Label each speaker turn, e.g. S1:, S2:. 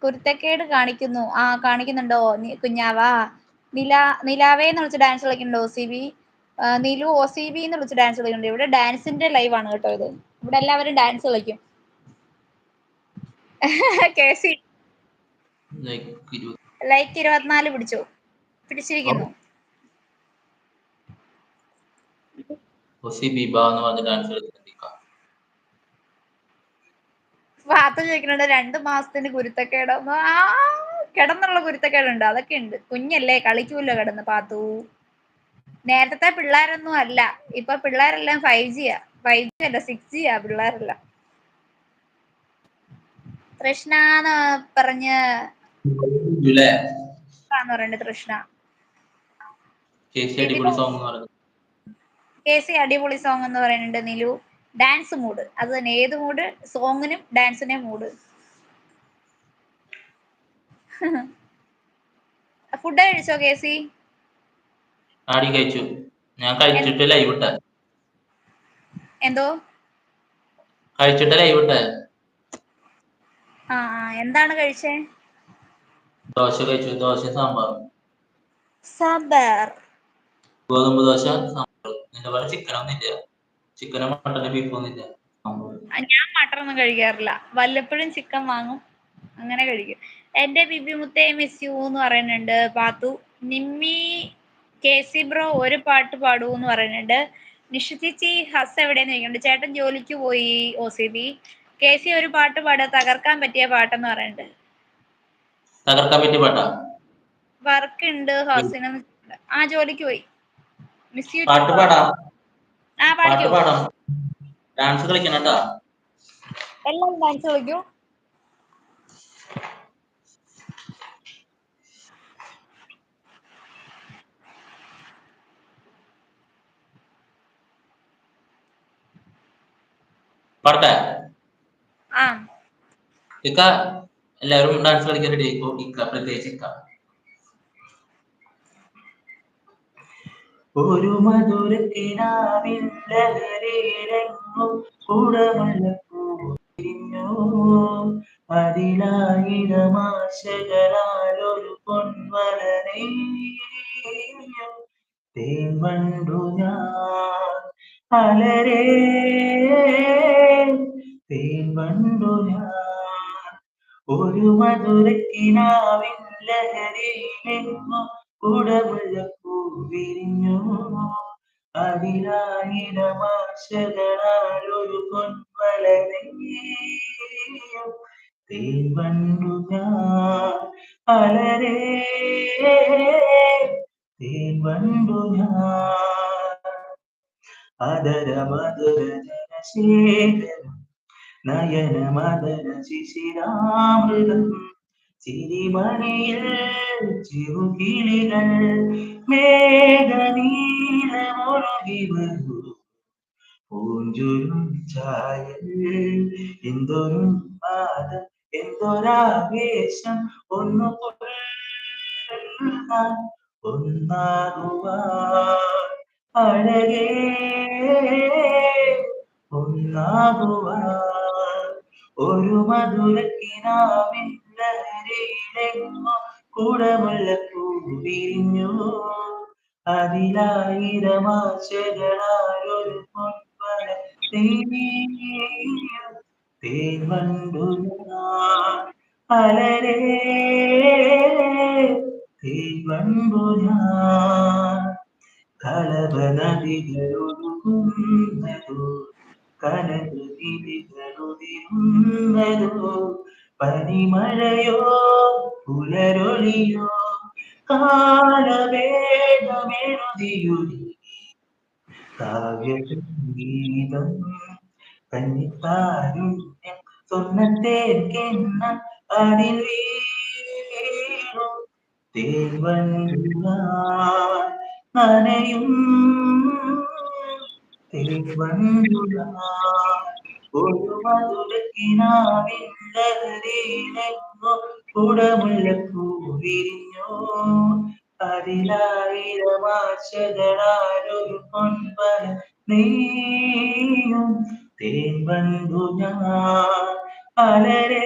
S1: കുരുത്തക്കേട് കാണിക്കുന്നു. ആ കാണിക്കുന്നുണ്ടോ കുഞ്ഞാവാ? നിലാവേ എന്ന് വിളിച്ച് ഡാൻസ് കളിക്കുന്നുണ്ടോ OCB? നിലു OCB എന്ന് വിളിച്ച് ഡാൻസ് കളിക്കുന്നുണ്ട്. ഇവിടെ ഡാൻസിന്റെ ലൈവ് ആണ് കേട്ടോ ഇത്. ഇവിടെ എല്ലാവരും ഡാൻസ് കളിക്കും. കേസി ലൈക്ക് 24 പിടിച്ചിരിക്കുന്നു. പാത്തു ചോദിക്കുന്നുണ്ട് 2 മാസത്തിന് കുരുത്തക്കേട്. കിടന്നുള്ള കുരുത്തക്കേടുണ്ട്, അതൊക്കെ ഉണ്ട്. കുഞ്ഞല്ലേ, കളിക്കൂല്ലോ കിടന്ന് പാത്തു. നേരത്തെ പിള്ളേരൊന്നും അല്ല, ഇപ്പൊ പിള്ളേരെല്ലാം 5G അല്ല 6G പിള്ളേരെല്ലാം. തൃഷ്ണ പറഞ്ഞ് പറയുന്നുണ്ട് തൃഷ്ണ. കേസി അടിപൊളി സോങ് എന്ന് പറയുന്നുണ്ട് നിലു. ഡാൻസ് മൂഡ്, അത് തന്നെ. ഏത് മൂഡ്? സോങ്ങിനും ഡാൻസിനും മൂഡ്. ഫുഡ് കഴിച്ചോ കേസി?
S2: കഴിച്ചു. ഞാൻ കഴിച്ചിട്ട് ലൈവ് ഇട്ട.
S1: എന്തോ
S2: കഴിച്ചിട്ട് ലൈവ് ഇട്ട.
S1: എന്താണ് കഴിച്ചേ?
S2: ദോശ കഴിച്ചു. ദോശ
S1: സാമ്പാർ.
S2: ഗോതമ്പ് ദോശ സാമ്പാർ. നിന്റെ പോലെ ചിക്കനൊന്നുമില്ല. ചിക്കനും മട്ടനും ബീഫൊന്നുമില്ല.
S1: ഞാൻ മട്ടനൊന്നും കഴിക്കാറില്ല. വല്ലപ്പോഴും ചിക്കൻ വാങ്ങും, അങ്ങനെ കഴിക്കും. എന്റെ ബിബി മുത്തേ മിസ് യു എന്ന് പറയുന്നുണ്ട് പാത്തു. നിമ്മി കേസി ബ്രോ ഒരു പാട്ട് പാടൂ എന്ന് പറയുന്നുണ്ട്. നിഷ ചേച്ചി ഹസ് എവിടെയെന്ന് ചോദിക്കുന്നുണ്ട്. ചേട്ടൻ ജോലിക്ക് പോയി OCB. കേസി ഒരു പാട്ട് പാടുക, തകർക്കാൻ പറ്റിയ പാട്ടെന്ന് പറയുന്നുണ്ട്.
S2: തകർക്കാൻ പറ്റിയ പാട്ടാ?
S1: വർക്ക് ഉണ്ട് ഹസിനും. ജോലിക്ക് പോയി. Miss you.
S2: പാട്ട് പാടാം.
S1: പാട്ട്
S2: പാടാം. ഡാൻസ് കളിക്കണട്ടാ.
S1: എല്ലാവരും ഡാൻസ് കളിക്കൂ.
S2: പാടട്ടെ? എല്ലാവരും ഡാൻസ് കളിക്കാൻ റെഡി ആയിക്കോ. പ്രത്യേകിച്ച് ഒരു മധുരക്കിനാവിൻ ലഹരിയിലെങ്ങും കൂടമല്ലപ്പൂവിരിഞ്ഞു. അതിലായിരമാശകളാൽ ഒരു പൊൻവലനെയ്യും. തേൻവണ്ടു ഞാൻ അലരേ, തേൻവണ്ടു ഞാൻ. ഒരു മധുരക്കിനാവിൻ ലഹരിയിലെങ്ങും കൂടമുല്ലപ്പൂവിരിഞ്ഞു. അതിലായിരമാശകളാൽ ഒരു പൊൻവലനെയ്യും. തേൻവണ്ടു ഞാൻ അലരേ, തേൻവണ്ടു ഞാൻ. അദരമധുര ജനശേഖരം നയനമദന ശിശിരാമൃതം. ചിരിമണിയിൽ ചെറുകിളികൾ മേഘനീലമൊഴുകി വരൂ. പൂഞ്ചുരും ചായൽ എന്തൊരു പാദം, എന്തൊരാവേശം. ഒന്നാകുവാൻ അഴകേ, ഒന്നാകുവാൻ. ഒരു മധുരക്കിനാവിൻ ലഹരിയിലെങ്ങോ കൂടമുല്ലപ്പൂവിരിഞ്ഞു. അതിലായിരമാശകളാലൊരു പൊൻവലനെയ്യും. തേൻവണ്ടു ഞാൻ അലരേ, തേൻവണ്ടു ഞാൻ. കളഭനദികളൊഴുകുന്നതോ, കനകഗിരികളുതിരുന്നതോ, പനിമഴയോ പുലരൊളിയോ, കാലവേഗമെഴുതിയൊരു കാവ്യസംഗീതം. കന്നിത്താരുണ്യം സ്വർണ്ണത്തേൻ കിണ്ണം അതിൽ വീണു. തേൻവണ്ടു ഞാൻ നനയും, തേൻവണ്ടു ഞാൻ. ഒരു മധുരക്കിനാവിൻ ലഹരിയിലെങ്ങോ കൂടമുല്ലപ്പൂവിരിഞ്ഞു. അതിലായിരമാശകളാലൊരു പൊൻവലനെയ്യും. തേൻവണ്ടു ഞാൻ അലരേ.